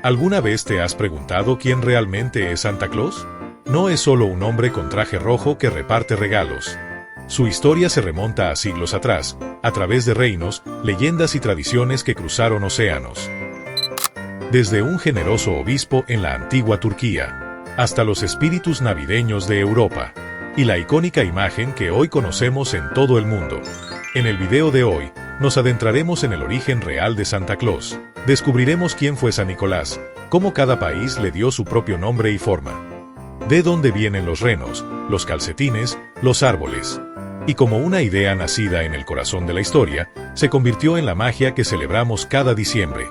¿Alguna vez te has preguntado quién realmente es Santa Claus? No es solo un hombre con traje rojo que reparte regalos. Su historia se remonta a siglos atrás, a través de reinos, leyendas y tradiciones que cruzaron océanos. Desde un generoso obispo en la antigua Turquía, hasta los espíritus navideños de Europa, y la icónica imagen que hoy conocemos en todo el mundo. En el video de hoy, nos adentraremos en el origen real de Santa Claus. Descubriremos quién fue San Nicolás, cómo cada país le dio su propio nombre y forma, de dónde vienen los renos, los calcetines, los árboles, y como una idea nacida en el corazón de la historia, se convirtió en la magia que celebramos cada diciembre.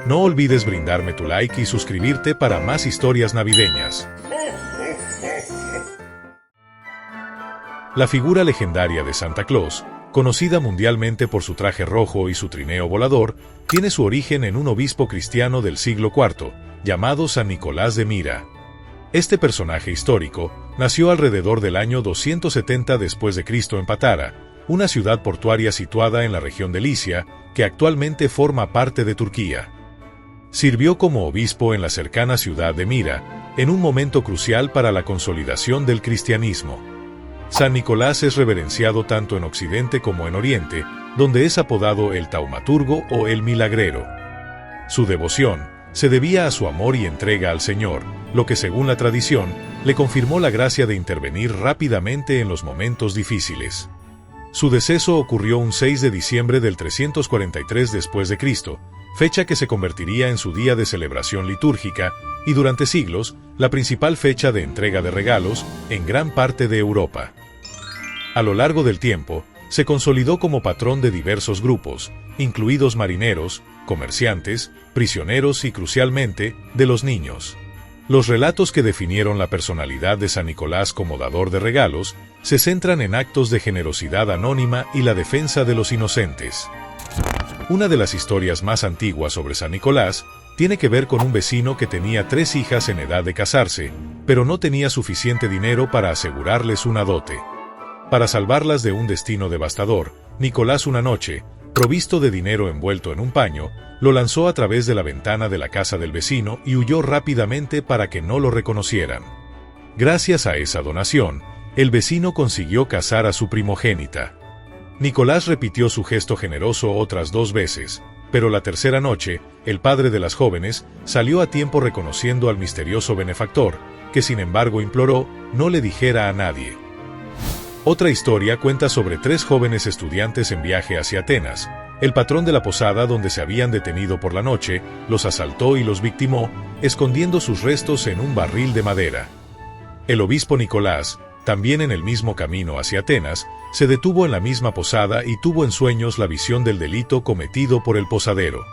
No olvides brindarme tu like y suscribirte para más historias navideñas. La figura legendaria de Santa Claus, conocida mundialmente por su traje rojo y su trineo volador, tiene su origen en un obispo cristiano del siglo IV, llamado San Nicolás de Mira. Este personaje histórico nació alrededor del año 270 después de Cristo en Patara, una ciudad portuaria situada en la región de Licia, que actualmente forma parte de Turquía. Sirvió como obispo en la cercana ciudad de Mira, en un momento crucial para la consolidación del cristianismo. San Nicolás es reverenciado tanto en Occidente como en Oriente, donde es apodado el Taumaturgo o el Milagrero. Su devoción se debía a su amor y entrega al Señor, lo que según la tradición, le confirmó la gracia de intervenir rápidamente en los momentos difíciles. Su deceso ocurrió un 6 de diciembre del 343 después de Cristo, fecha que se convertiría en su día de celebración litúrgica, y durante siglos, la principal fecha de entrega de regalos en gran parte de Europa. A lo largo del tiempo, se consolidó como patrón de diversos grupos, incluidos marineros, comerciantes, prisioneros y, crucialmente, de los niños. Los relatos que definieron la personalidad de San Nicolás como dador de regalos se centran en actos de generosidad anónima y la defensa de los inocentes. Una de las historias más antiguas sobre San Nicolás tiene que ver con un vecino que tenía 3 hijas en edad de casarse, pero no tenía suficiente dinero para asegurarles una dote. Para salvarlas de un destino devastador, Nicolás una noche, provisto de dinero envuelto en un paño, lo lanzó a través de la ventana de la casa del vecino y huyó rápidamente para que no lo reconocieran. Gracias a esa donación, el vecino consiguió casar a su primogénita. Nicolás repitió su gesto generoso otras 2 veces, pero la tercera noche, el padre de las jóvenes salió a tiempo reconociendo al misterioso benefactor, que sin embargo imploró no le dijera a nadie. Otra historia cuenta sobre 3 jóvenes estudiantes en viaje hacia Atenas. El patrón de la posada donde se habían detenido por la noche los asaltó y los victimó, escondiendo sus restos en un barril de madera. El obispo Nicolás, también en el mismo camino hacia Atenas, se detuvo en la misma posada y tuvo en sueños la visión del delito cometido por el posadero.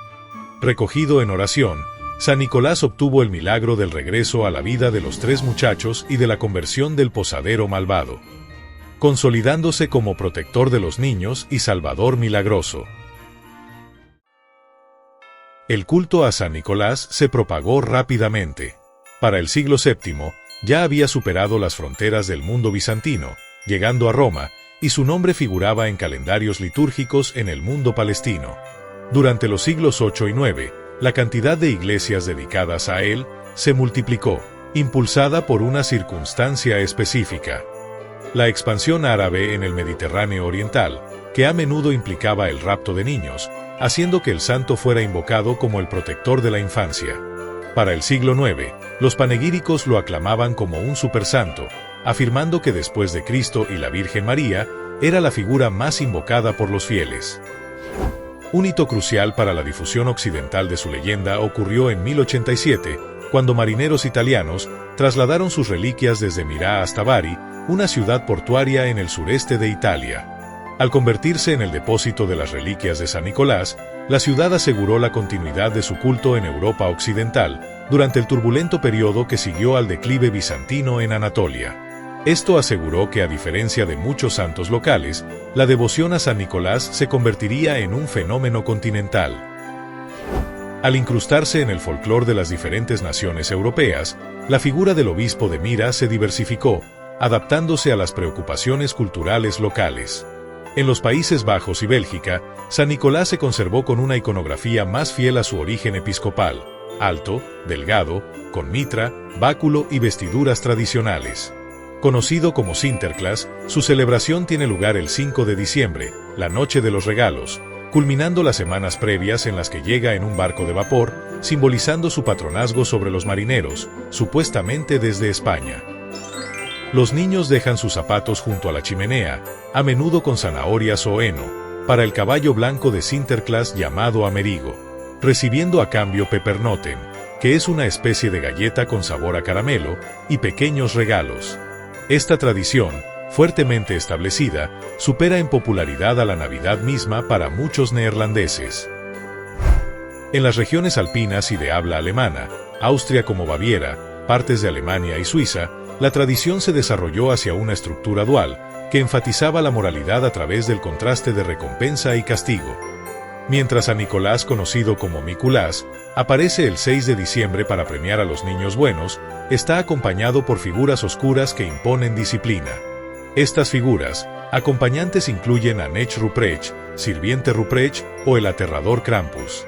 Recogido en oración, San Nicolás obtuvo el milagro del regreso a la vida de los 3 muchachos y de la conversión del posadero malvado, consolidándose como protector de los niños y salvador milagroso. El culto a San Nicolás se propagó rápidamente. Para el siglo VII, ya había superado las fronteras del mundo bizantino, llegando a Roma, y su nombre figuraba en calendarios litúrgicos en el mundo palestino. Durante los siglos VIII y IX, la cantidad de iglesias dedicadas a él se multiplicó, impulsada por una circunstancia específica: la expansión árabe en el Mediterráneo oriental, que a menudo implicaba el rapto de niños, haciendo que el santo fuera invocado como el protector de la infancia. Para el siglo IX, los panegíricos lo aclamaban como un supersanto, afirmando que después de Cristo y la Virgen María, era la figura más invocada por los fieles. Un hito crucial para la difusión occidental de su leyenda ocurrió en 1087, cuando marineros italianos trasladaron sus reliquias desde Mira hasta Bari, una ciudad portuaria en el sureste de Italia. Al convertirse en el depósito de las reliquias de San Nicolás, la ciudad aseguró la continuidad de su culto en Europa occidental, durante el turbulento periodo que siguió al declive bizantino en Anatolia. Esto aseguró que, a diferencia de muchos santos locales, la devoción a San Nicolás se convertiría en un fenómeno continental. Al incrustarse en el folclore de las diferentes naciones europeas, la figura del obispo de Mira se diversificó, adaptándose a las preocupaciones culturales locales. En los Países Bajos y Bélgica, San Nicolás se conservó con una iconografía más fiel a su origen episcopal, alto, delgado, con mitra, báculo y vestiduras tradicionales. Conocido como Sinterklaas, su celebración tiene lugar el 5 de diciembre, la noche de los regalos, culminando las semanas previas en las que llega en un barco de vapor, simbolizando su patronazgo sobre los marineros, supuestamente desde España. Los niños dejan sus zapatos junto a la chimenea, a menudo con zanahorias o heno, para el caballo blanco de Sinterklaas llamado Amerigo, recibiendo a cambio Peppernoten, que es una especie de galleta con sabor a caramelo, y pequeños regalos. Esta tradición, fuertemente establecida, supera en popularidad a la Navidad misma para muchos neerlandeses. En las regiones alpinas y de habla alemana, Austria como Baviera, partes de Alemania y Suiza, la tradición se desarrolló hacia una estructura dual, que enfatizaba la moralidad a través del contraste de recompensa y castigo. Mientras San Nicolás, conocido como Mikulás, aparece el 6 de diciembre para premiar a los niños buenos, está acompañado por figuras oscuras que imponen disciplina. Estas figuras, acompañantes incluyen a Knecht Ruprecht, sirviente Ruprecht o el aterrador Krampus.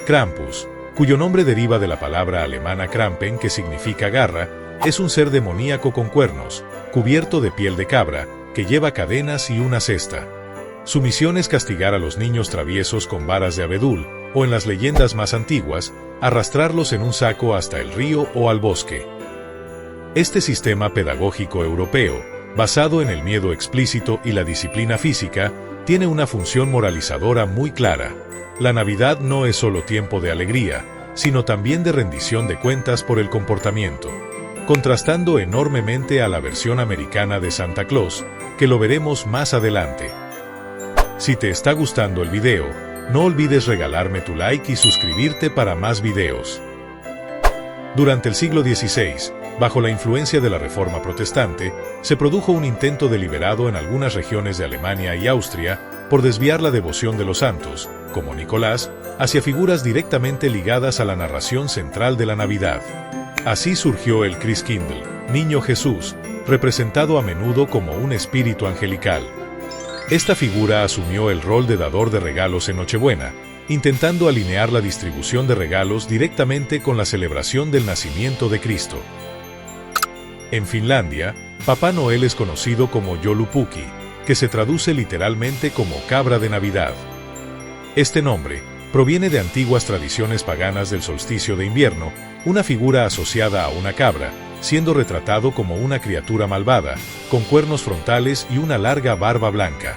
Krampus, cuyo nombre deriva de la palabra alemana Krampen, que significa garra, es un ser demoníaco con cuernos, cubierto de piel de cabra, que lleva cadenas y una cesta. Su misión es castigar a los niños traviesos con varas de abedul, o en las leyendas más antiguas, arrastrarlos en un saco hasta el río o al bosque. Este sistema pedagógico europeo, basado en el miedo explícito y la disciplina física, tiene una función moralizadora muy clara. La Navidad no es solo tiempo de alegría, sino también de rendición de cuentas por el comportamiento, contrastando enormemente a la versión americana de Santa Claus, que lo veremos más adelante. Si te está gustando el video, no olvides regalarme tu like y suscribirte para más videos. Durante el siglo XVI, bajo la influencia de la Reforma Protestante, se produjo un intento deliberado en algunas regiones de Alemania y Austria por desviar la devoción de los santos, como Nicolás, hacia figuras directamente ligadas a la narración central de la Navidad. Así surgió el Christkindl, Niño Jesús, representado a menudo como un espíritu angelical. Esta figura asumió el rol de dador de regalos en Nochebuena, intentando alinear la distribución de regalos directamente con la celebración del nacimiento de Cristo. En Finlandia, Papá Noel es conocido como Joulupukki, que se traduce literalmente como cabra de Navidad. Este nombre proviene de antiguas tradiciones paganas del solsticio de invierno, una figura asociada a una cabra, siendo retratado como una criatura malvada, con cuernos frontales y una larga barba blanca.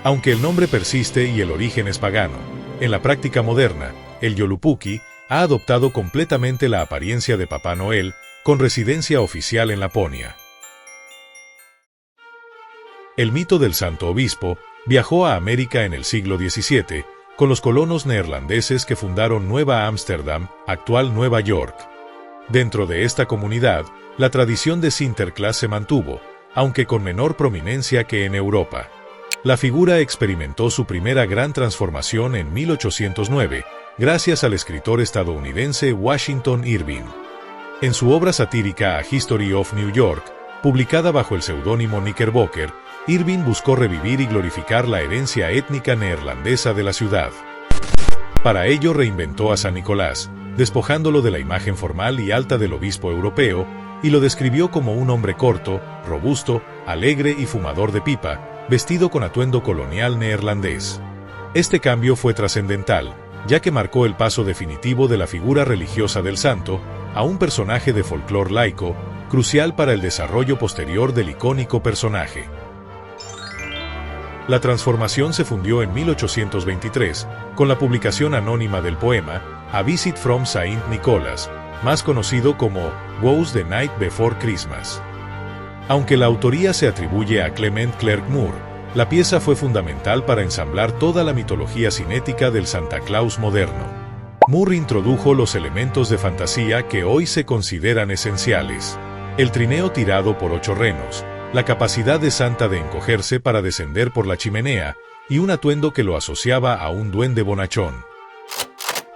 Aunque el nombre persiste y el origen es pagano, en la práctica moderna, el Joulupukki ha adoptado completamente la apariencia de Papá Noel, con residencia oficial en Laponia. El mito del Santo Obispo viajó a América en el siglo XVII, con los colonos neerlandeses que fundaron Nueva Ámsterdam, actual Nueva York. Dentro de esta comunidad, la tradición de Sinterklaas se mantuvo, aunque con menor prominencia que en Europa. La figura experimentó su primera gran transformación en 1809, gracias al escritor estadounidense Washington Irving. En su obra satírica A History of New York, publicada bajo el seudónimo Knickerbocker, Irving buscó revivir y glorificar la herencia étnica neerlandesa de la ciudad. Para ello reinventó a San Nicolás, despojándolo de la imagen formal y alta del obispo europeo, y lo describió como un hombre corto, robusto, alegre y fumador de pipa, vestido con atuendo colonial neerlandés. Este cambio fue trascendental, ya que marcó el paso definitivo de la figura religiosa del santo a un personaje de folclore laico, crucial para el desarrollo posterior del icónico personaje. La transformación se fundió en 1823, con la publicación anónima del poema A Visit from Saint Nicholas, más conocido como Woes the Night Before Christmas. Aunque la autoría se atribuye a Clement Clarke Moore, la pieza fue fundamental para ensamblar toda la mitología cinética del Santa Claus moderno. Moore introdujo los elementos de fantasía que hoy se consideran esenciales: el trineo tirado por 8 renos, la capacidad de Santa de encogerse para descender por la chimenea, y un atuendo que lo asociaba a un duende bonachón.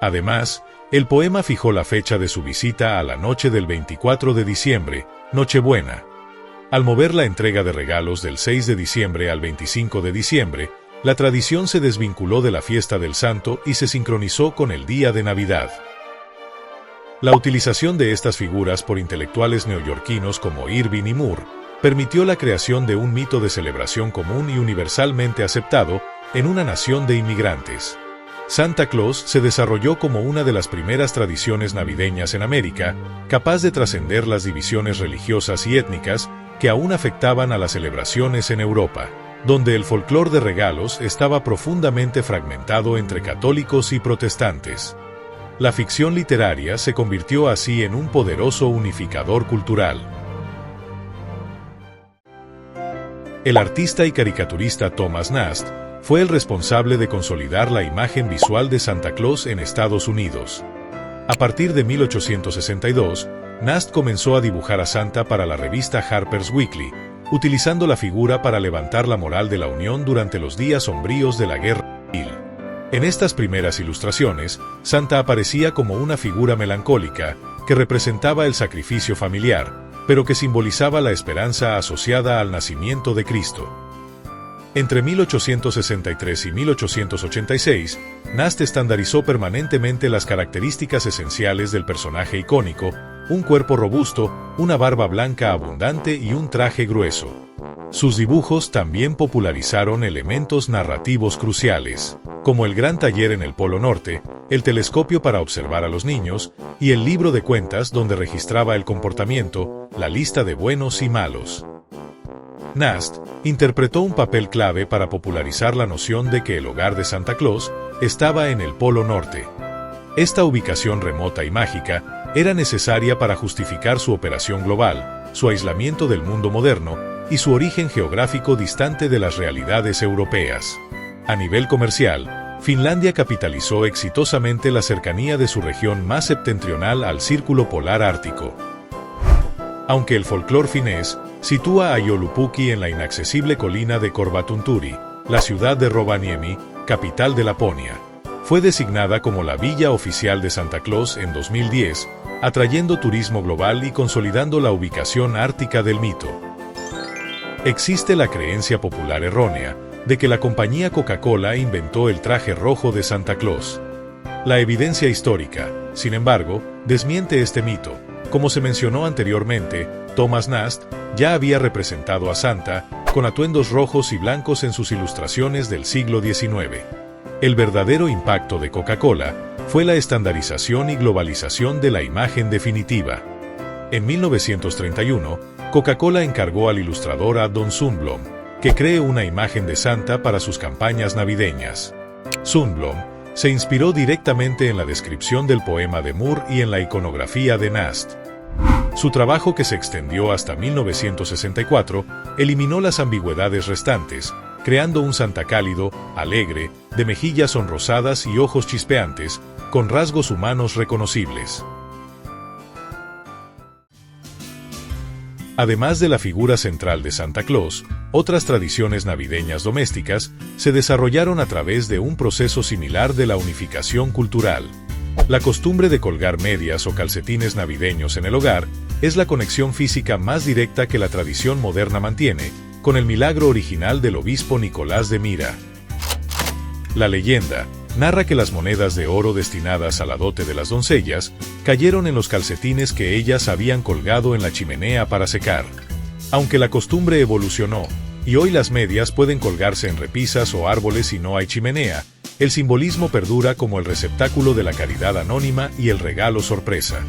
Además, el poema fijó la fecha de su visita a la noche del 24 de diciembre, Nochebuena. Al mover la entrega de regalos del 6 de diciembre al 25 de diciembre, la tradición se desvinculó de la fiesta del santo y se sincronizó con el día de Navidad. La utilización de estas figuras por intelectuales neoyorquinos como Irving y Moore permitió la creación de un mito de celebración común y universalmente aceptado en una nación de inmigrantes. Santa Claus se desarrolló como una de las primeras tradiciones navideñas en América, capaz de trascender las divisiones religiosas y étnicas que aún afectaban a las celebraciones en Europa, donde el folclore de regalos estaba profundamente fragmentado entre católicos y protestantes. La ficción literaria se convirtió así en un poderoso unificador cultural. El artista y caricaturista Thomas Nast fue el responsable de consolidar la imagen visual de Santa Claus en Estados Unidos. A partir de 1862, Nast comenzó a dibujar a Santa para la revista Harper's Weekly, utilizando la figura para levantar la moral de la Unión durante los días sombríos de la Guerra Civil. En estas primeras ilustraciones, Santa aparecía como una figura melancólica que representaba el sacrificio familiar, pero que simbolizaba la esperanza asociada al nacimiento de Cristo. Entre 1863 y 1886, Nast estandarizó permanentemente las características esenciales del personaje icónico: un cuerpo robusto, una barba blanca abundante y un traje grueso. Sus dibujos también popularizaron elementos narrativos cruciales, como el gran taller en el Polo Norte, el telescopio para observar a los niños, y el libro de cuentas donde registraba el comportamiento, la lista de buenos y malos. Nast interpretó un papel clave para popularizar la noción de que el hogar de Santa Claus estaba en el Polo Norte. Esta ubicación remota y mágica era necesaria para justificar su operación global, su aislamiento del mundo moderno y su origen geográfico distante de las realidades europeas. A nivel comercial, Finlandia capitalizó exitosamente la cercanía de su región más septentrional al círculo polar ártico. Aunque el folclore finés sitúa a Joulupuki en la inaccesible colina de Korvatunturi, la ciudad de Rovaniemi, capital de Laponia, fue designada como la villa oficial de Santa Claus en 2010, atrayendo turismo global y consolidando la ubicación ártica del mito. Existe la creencia popular errónea de que la compañía Coca-Cola inventó el traje rojo de Santa Claus. La evidencia histórica, sin embargo, desmiente este mito. Como se mencionó anteriormente, Thomas Nast ya había representado a Santa con atuendos rojos y blancos en sus ilustraciones del siglo XIX. El verdadero impacto de Coca-Cola fue la estandarización y globalización de la imagen definitiva. En 1931, Coca-Cola encargó al ilustrador a Don Sundblom que cree una imagen de Santa para sus campañas navideñas. Sundblom se inspiró directamente en la descripción del poema de Moore y en la iconografía de Nast. Su trabajo, que se extendió hasta 1964, eliminó las ambigüedades restantes, creando un Santa cálido, alegre, de mejillas sonrosadas y ojos chispeantes, con rasgos humanos reconocibles. Además de la figura central de Santa Claus, otras tradiciones navideñas domésticas se desarrollaron a través de un proceso similar de la unificación cultural. La costumbre de colgar medias o calcetines navideños en el hogar es la conexión física más directa que la tradición moderna mantiene con el milagro original del obispo Nicolás de Myra. La leyenda narra que las monedas de oro destinadas a la dote de las doncellas cayeron en los calcetines que ellas habían colgado en la chimenea para secar. Aunque la costumbre evolucionó, y hoy las medias pueden colgarse en repisas o árboles si no hay chimenea, el simbolismo perdura como el receptáculo de la caridad anónima y el regalo sorpresa.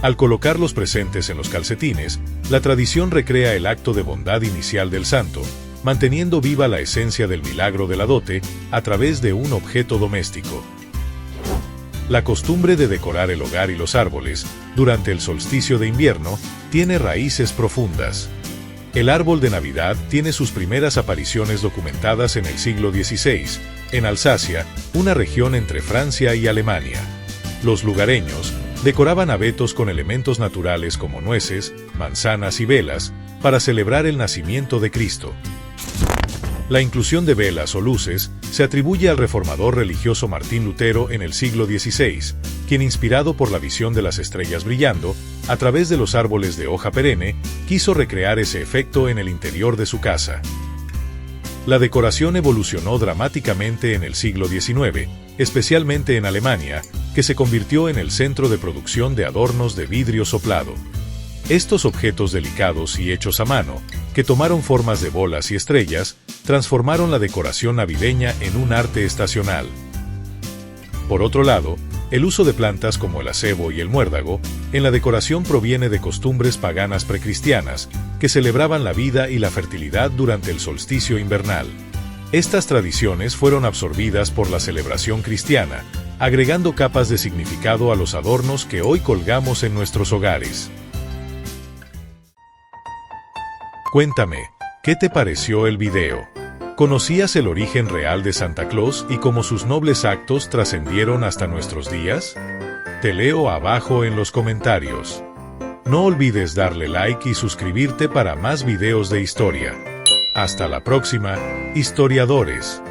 Al colocar los presentes en los calcetines, la tradición recrea el acto de bondad inicial del santo, manteniendo viva la esencia del milagro de la dote a través de un objeto doméstico. La costumbre de decorar el hogar y los árboles durante el solsticio de invierno tiene raíces profundas. El árbol de Navidad tiene sus primeras apariciones documentadas en el siglo XVI, en Alsacia, una región entre Francia y Alemania. Los lugareños decoraban abetos con elementos naturales como nueces, manzanas y velas, para celebrar el nacimiento de Cristo. La inclusión de velas o luces se atribuye al reformador religioso Martín Lutero en el siglo XVI, quien, inspirado por la visión de las estrellas brillando, a través de los árboles de hoja perenne, quiso recrear ese efecto en el interior de su casa. La decoración evolucionó dramáticamente en el siglo XIX, especialmente en Alemania, que se convirtió en el centro de producción de adornos de vidrio soplado. Estos objetos delicados y hechos a mano, que tomaron formas de bolas y estrellas, transformaron la decoración navideña en un arte estacional. Por otro lado, el uso de plantas como el acebo y el muérdago en la decoración proviene de costumbres paganas precristianas que celebraban la vida y la fertilidad durante el solsticio invernal. Estas tradiciones fueron absorbidas por la celebración cristiana, agregando capas de significado a los adornos que hoy colgamos en nuestros hogares. Cuéntame, ¿qué te pareció el video? ¿Conocías el origen real de Santa Claus y cómo sus nobles actos trascendieron hasta nuestros días? Te leo abajo en los comentarios. No olvides darle like y suscribirte para más videos de historia. Hasta la próxima, historiadores.